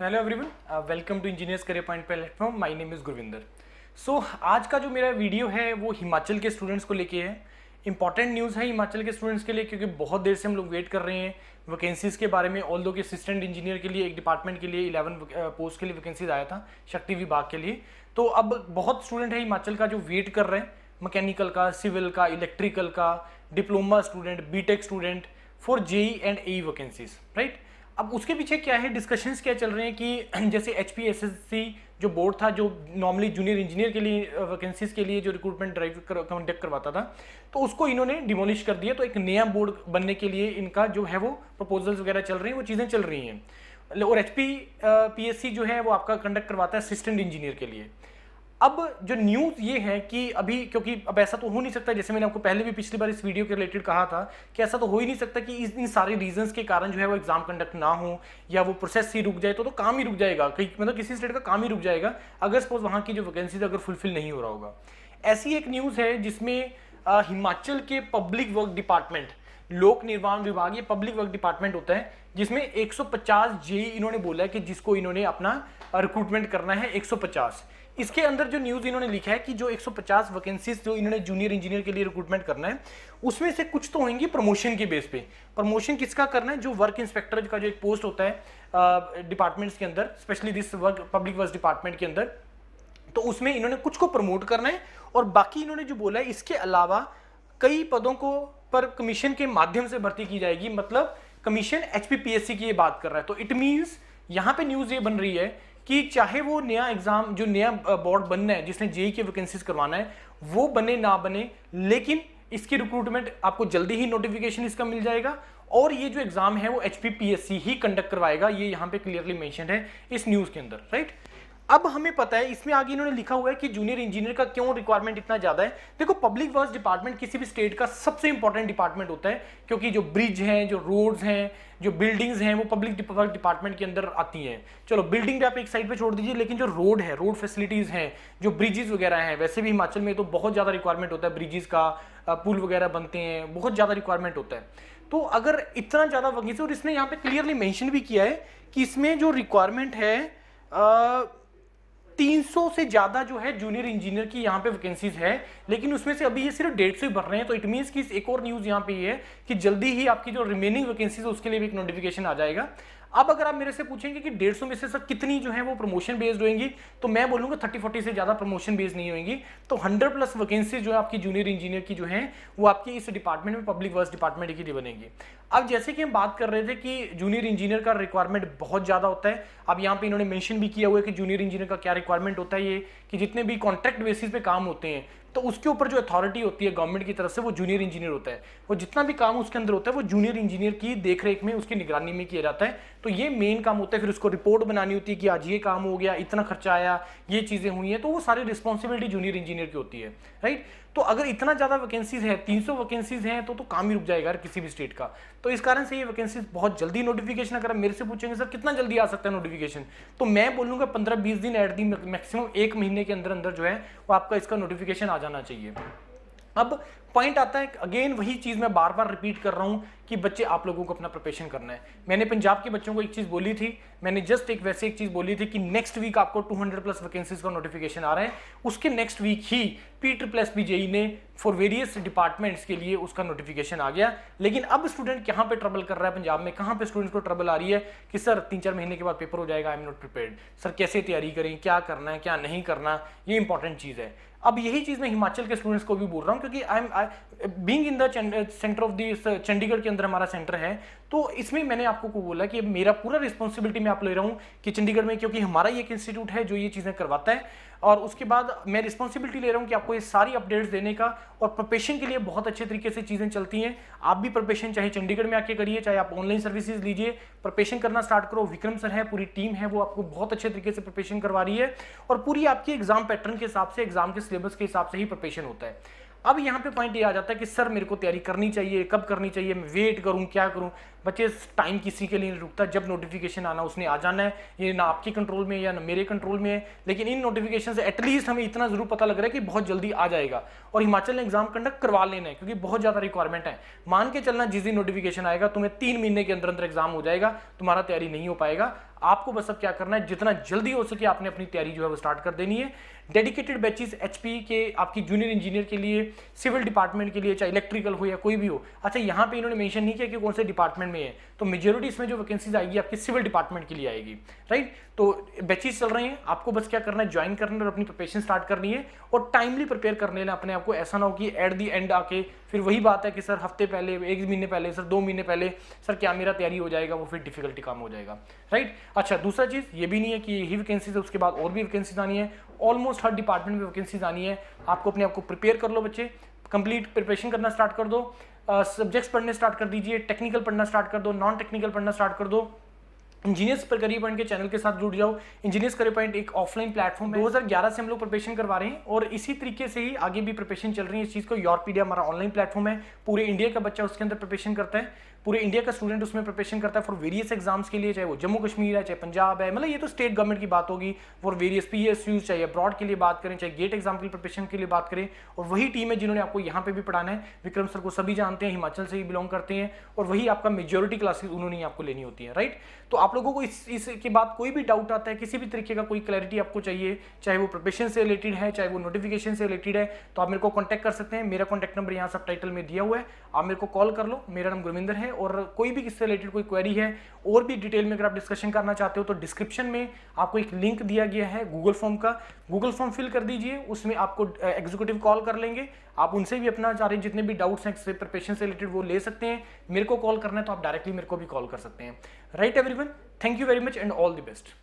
Hello everyone, welcome to engineers career point platform. My name is Gurvinder. So आज का जो मेरा वीडियो है वो हिमाचल के स्टूडेंट्स को लेके है। इंपॉर्टेंट न्यूज़ है हिमाचल के स्टूडेंट्स के लिए, क्योंकि बहुत देर से हम लोग वेट कर रहे हैं वैकेंसीज़ के बारे में। ऑल दो कि असिस्टेंट इंजीनियर के लिए एक डिपार्टमेंट के लिए 11 पोस्ट के लिए वैकेंसीज आया था शक्ति विभाग के लिए। तो अब बहुत स्टूडेंट है हिमाचल का जो वेट कर रहे हैं मैकेनिकल का, सिविल का, इलेक्ट्रिकल का, diploma student, BTech student for JE and AE vacancies, right. अब उसके पीछे क्या है, डिस्कशंस क्या चल रहे हैं कि जैसे HPSSC जो बोर्ड था जो नॉर्मली जूनियर इंजीनियर के लिए वैकेंसीज के लिए जो रिक्रूटमेंट ड्राइव कंडक्ट करवाता था, तो उसको इन्होंने डिमोलिश कर दिया। तो एक नया बोर्ड बनने के लिए इनका जो है वो प्रपोजल्स वगैरह चल रहे हैं, वो चीज़ें चल रही हैं। और HPPSC जो है वो आपका कंडक्ट करवाता है असिस्टेंट इंजीनियर के लिए। अब जो न्यूज़ ये है कि अभी, क्योंकि अब ऐसा तो हो नहीं सकता, जैसे मैंने आपको पहले भी पिछली बार इस वीडियो के रिलेटेड कहा था कि ऐसा तो हो ही नहीं सकता कि इन सारे रीजंस के कारण जो है वो एग्जाम कंडक्ट ना हो या वो प्रोसेस ही रुक जाए। तो काम ही रुक जाएगा, मतलब किसी स्टेट का काम ही रुक जाएगा अगर सपोज वहाँ की जो वैकेंसीज अगर फुलफिल नहीं हो रहा होगा। ऐसी एक न्यूज़ है जिसमें हिमाचल के पब्लिक वर्क डिपार्टमेंट, लोक निर्माण विभाग, ये पब्लिक वर्क डिपार्टमेंट होता है, जिसमें 150 जेई इन्होंने बोला है कि जिसको इन्होंने अपना रिक्रूटमेंट करना है 150। इसके अंदर जो न्यूज़ इन्होंने लिखा है कि जो 150 वैकेंसीज जो इन्होंने जूनियर इंजीनियर के लिए रिक्रूटमेंट करना है, उसमें से कुछ तो होंगी प्रमोशन के बेस पे। प्रमोशन किसका करना है? जो वर्क इंस्पेक्टर का जो एक पोस्ट होता है डिपार्टमेंट्स के अंदर, specially this work public work department के अंदर, तो उसमें इन्होंने कुछ को प्रमोट करना है। और बाकी इन्होंने जो बोला है इसके अलावा कई पदों को पर कमीशन के माध्यम से भर्ती की जाएगी, मतलब कमीशन HPPSC की ये बात कर रहा है। तो इट मीन्स यहाँ पे न्यूज़ ये बन रही है कि चाहे वो नया एग्जाम, जो नया बोर्ड बनना है जिसने जेई की वैकेंसीज करवाना है, वो बने ना बने, लेकिन इसकी रिक्रूटमेंट आपको जल्दी ही नोटिफिकेशन इसका मिल जाएगा। और ये जो एग्जाम है वो HPPSC ही कंडक्ट करवाएगा, ये यहाँ पे क्लियरली मेंशन है इस न्यूज़ के अंदर, राइट। अब हमें पता है, इसमें आगे इन्होंने लिखा हुआ है कि जूनियर इंजीनियर का क्यों रिक्वायरमेंट इतना ज्यादा है। देखो, पब्लिक वर्क्स डिपार्टमेंट किसी भी स्टेट का सबसे इंपॉर्टेंट डिपार्टमेंट होता है, क्योंकि जो ब्रिज हैं, जो रोड्स हैं, जो बिल्डिंग्स हैं, वो पब्लिक वर्क डिपार्टमेंट के अंदर आती हैं। चलो बिल्डिंग पे आप एक साइड पे छोड़ दीजिए, लेकिन जो रोड है, रोड फैसिलिटीज हैं, जो ब्रिजेस वगैरह हैं, वैसे भी हिमाचल में तो बहुत ज्यादा रिक्वायरमेंट होता है ब्रिजेस का, पुल वगैरह बनते हैं, बहुत ज्यादा रिक्वायरमेंट होता है। तो अगर इतना ज्यादा वैकेंसी, और इसने यहाँ पे क्लियरली मेंशन भी किया है कि इसमें जो रिक्वायरमेंट है 300 से ज्यादा जो है जूनियर इंजीनियर की यहाँ पे वैकेंसीज है, लेकिन उसमें से अभी ये सिर्फ 150 ही भर रहे हैं। तो इट मींस कि एक और न्यूज यहाँ पे ये है कि जल्दी ही आपकी जो रिमेनिंग वैकेंसीज है उसके लिए भी एक नोटिफिकेशन आ जाएगा। अब अगर आप मेरे से पूछेंगे कि 150 में से सर कितनी जो है वो प्रमोशन बेस्ड होंगी, तो मैं बोलूंगा 30-40 से ज्यादा प्रमोशन बेस्ड नहीं होंगी। तो 100+ वैकेंसी जो है आपकी जूनियर इंजीनियर की जो है वो आपकी इस डिपार्टमेंट में, पब्लिक वर्क्स डिपार्टमेंट के लिए बनेगी। अब जैसे कि हम बात कर रहे थे कि जूनियर इंजीनियर का रिक्वायरमेंट बहुत ज्यादा होता है, अब यहाँ पे इन्होंने मेंशन भी किया हुआ है कि जूनियर इंजीनियर का क्या रिक्वायरमेंट होता है, ये कि जितने भी कॉन्ट्रैक्ट बेसिस पे काम होते हैं, तो उसके ऊपर जो अथॉरिटी होती है गवर्नमेंट की तरफ से, वो जूनियर इंजीनियर होता है। वो जितना भी काम उसके अंदर होता है वो जूनियर इंजीनियर की देखरेख में, उसकी निगरानी में किया जाता है। तो ये मेन काम होता है। फिर उसको रिपोर्ट बनानी होती है कि आज ये काम हो गया, इतना खर्चा आया, ये चीजें हुई हैं, तो वो सारी रिस्पॉन्सिबिलिटी जूनियर इंजीनियर की होती है, राइट। तो अगर इतना ज्यादा वैकेंसीज है, 300 वैकेंसीज हैं, तो काम ही रुक जाएगा किसी भी स्टेट का। तो इस कारण से ये वैकेंसीज बहुत जल्दी नोटिफिकेशन, अगर आप मेरे से पूछेंगे सर कितना जल्दी आ सकता है नोटिफिकेशन, तो मैं बोलूंगा 15-20 दिन एट दी मैक्सिमम, 1 महीने के अंदर अंदर जो है वो आपका इसका नोटिफिकेशन आ जाना चाहिए। अब पॉइंट आता है, अगेन वही चीज मैं बार बार रिपीट कर रहा हूं कि बच्चे आप लोगों को अपना प्रिपरेशन करना है। मैंने पंजाब के बच्चों को एक चीज बोली थी, मैंने जस्ट एक वैसे एक चीज बोली थी कि नेक्स्ट वीक आपको 200+ वैकेंसीज का नोटिफिकेशन आ रहा है। उसके नेक्स्ट वीक ही PSSB जेई ने फॉर वेरियस डिपार्टमेंट्स के लिए उसका नोटिफिकेशन आ गया। लेकिन अब स्टूडेंट कहां पे ट्रबल कर रहा है पंजाब में, कहां पे स्टूडेंट्स को ट्रबल आ रही है कि सर 3-4 महीने के बाद पेपर हो जाएगा, I am not prepared. Sir कैसे तैयारी करें, क्या करना है, क्या नहीं करना, ये इंपॉर्टेंट चीज है। अब यही चीज मैं हिमाचल के स्टूडेंट्स को भी बोल रहा हूं, क्योंकि I am being in the centre of the Chandigarh के अंदर हमारा सेंटर है। तो इसमें मैंने आपको को बोला कि मेरा पूरा रिस्पॉन्सिबिलिटी मैं आप ले रहा हूं कि चंडीगढ़ में, क्योंकि हमारा ये एक इंस्टीट्यूट है जो ये चीजें करवाता है, और उसके बाद मैं रिस्पॉन्सिबिलिटी ले रहा हूं कि आपको ये सारी अपडेट्स देने का। और प्रिपरेशन के लिए बहुत अच्छे तरीके से चीजें चलती हैं। आप भी प्रिपरेशन चाहे चंडीगढ़ में आके करिए, चाहे आप ऑनलाइन सर्विसेज लीजिए, प्रिपरेशन करना स्टार्ट करो। विक्रम सर है, पूरी टीम है, वो आपको बहुत अच्छे तरीके से प्रिपरेशन करवा रही है, और पूरी आपकी एग्जाम पैटर्न के हिसाब से, एग्जाम के सिलेबस के हिसाब से ही प्रिपरेशन होता है। अब यहाँ पे पॉइंट ये आ जाता है कि सर मेरे को तैयारी करनी चाहिए, कब करनी चाहिए, मैं वेट करूं, क्या करूं। बच्चे टाइम किसी के लिए नहीं रुकता, जब नोटिफिकेशन आना उसने आ जाना है, ये ना आपके कंट्रोल में है या ना मेरे कंट्रोल में है, लेकिन इन नोटिफिकेशन से एटलीस्ट हमें इतना जरूर पता लग रहा है कि बहुत जल्दी आ जाएगा और हिमाचल ने एग्जाम कंडक्ट करवा लेना है क्योंकि बहुत ज्यादा रिक्वायरमेंट है। मान के चलना जिस दिन नोटिफिकेशन आएगा तुम्हें 3 महीने के अंदर अंदर एग्जाम हो जाएगा, तुम्हारा तैयारी नहीं हो पाएगा। आपको बस अब क्या करना है, जितना जल्दी हो सके आपने अपनी तैयारी जो है वो स्टार्ट कर देनी है। डेडिकेटेड बैचेस एचपी के आपकी जूनियर इंजीनियर के लिए, सिविल डिपार्टमेंट के लिए, चाहे इलेक्ट्रिकल हो या कोई भी हो। अच्छा यहाँ पे इन्होंने मेंशन नहीं किया कि कौन से डिपार्टमेंट में है, तो मेजोरिटी इसमें जो वैकेंसीज आएगी आपकी सिविल डिपार्टमेंट के लिए आएगी, राइट। तो बैचेस चल रहे हैं, आपको बस क्या करना है, ज्वाइन करना है और अपनी प्रिपरेशन स्टार्ट करनी है और टाइमली प्रिपेयर कर लेना अपने आप को। ऐसा ना हो कि एट दी एंड आके फिर वही बात है कि सर हफ्ते पहले, 1 महीने पहले, सर 2 महीने पहले, सर क्या मेरा तैयारी हो जाएगा, वो फिर डिफिकल्टी काम हो जाएगा, राइट। अच्छा दूसरा चीज ये भी नहीं है कि यही वैकेंसीज है, उसके बाद और भी वैकेंसीज आनी है, ऑलमोस्ट हर डिपार्टमेंट में वैकेंसीज आनी है। आपको अपने आप को प्रिपेयर कर लो बच्चे, कंप्लीट प्रिपरेशन करना स्टार्ट कर दो, सब्जेक्ट्स पढ़ने स्टार्ट कर दीजिए, टेक्निकल पढ़ना स्टार्ट कर दो, नॉन टेक्निकल पढ़ना स्टार्ट कर दो। इंजीनियर्स पर करियर पॉइंट के चैनल के साथ जुड़ जाओ। इंजीनियर्स करियर पॉइंट एक ऑफलाइन प्लेटफॉर्म है, 2011 से हम लोग प्रिपरेशन करवा रहे हैं और इसी तरीके से ही आगे भी प्रिपरेशन चल रही है इस चीज़ को। योरपीडिया हमारा ऑनलाइन प्लेटफॉर्म है, पूरे इंडिया का बच्चा उसके अंदर प्रिपरेशन करता है, पूरे इंडिया का स्टूडेंट उसमें प्रिपरेशन करता है फॉर वेरियस एग्जाम्स के लिए, चाहे वो जम्मू कश्मीर है, चाहे पंजाब है, मतलब ये तो स्टेट गवर्नमेंट की बात होगी, फॉर वेरियस PSUs, चाहे अब्रॉड के लिए बात करें, चाहे गेट एग्जाम की प्रिपरेशन के लिए बात करें। और वही टीम है जिन्होंने आपको यहाँ पे भी पढ़ाना है। विक्रम सर को सभी जानते हैं, हिमाचल से ही बिलोंग करते हैं और वही आपका मेजोरिटी क्लासेस उन्होंने आपको लेनी होती है, राइट। तो आप लोगों को इसके बाद कोई भी डाउट आता है, किसी भी तरीके का कोई क्लैरिटी आपको चाहिए, चाहे वो प्रिपरेशन से रिलेटेड है, चाहे वो नोटिफिकेशन से रिलेटेड है, तो आप मेरे को कॉन्टैक्ट कर सकते हैं। मेरा कॉन्टैक्ट नंबर यहाँ सब टाइटल में दिया हुआ है, आप मेरे को कॉल कर लो। मेरा नाम गुरविंदर है और कोई भी इससे रिलेटेड कोई क्वेरी है और भी डिटेल में अगर आप डिस्कशन करना चाहते हो तो डिस्क्रिप्शन में आपको एक लिंक दिया गया है गूगल फॉर्म का, गूगल फॉर्म फिल कर दीजिए, उसमें आपको एग्जीक्यूटिव कॉल कर लेंगे। आप उनसे भी अपना सारे जितने भी डाउट्स हैं प्रिपरेशन से रिलेटेड वो ले सकते हैं। मेरे को कॉल करना है तो आप डायरेक्टली मेरे को भी कॉल कर सकते हैं, right everyone. Thank you very much and all the best.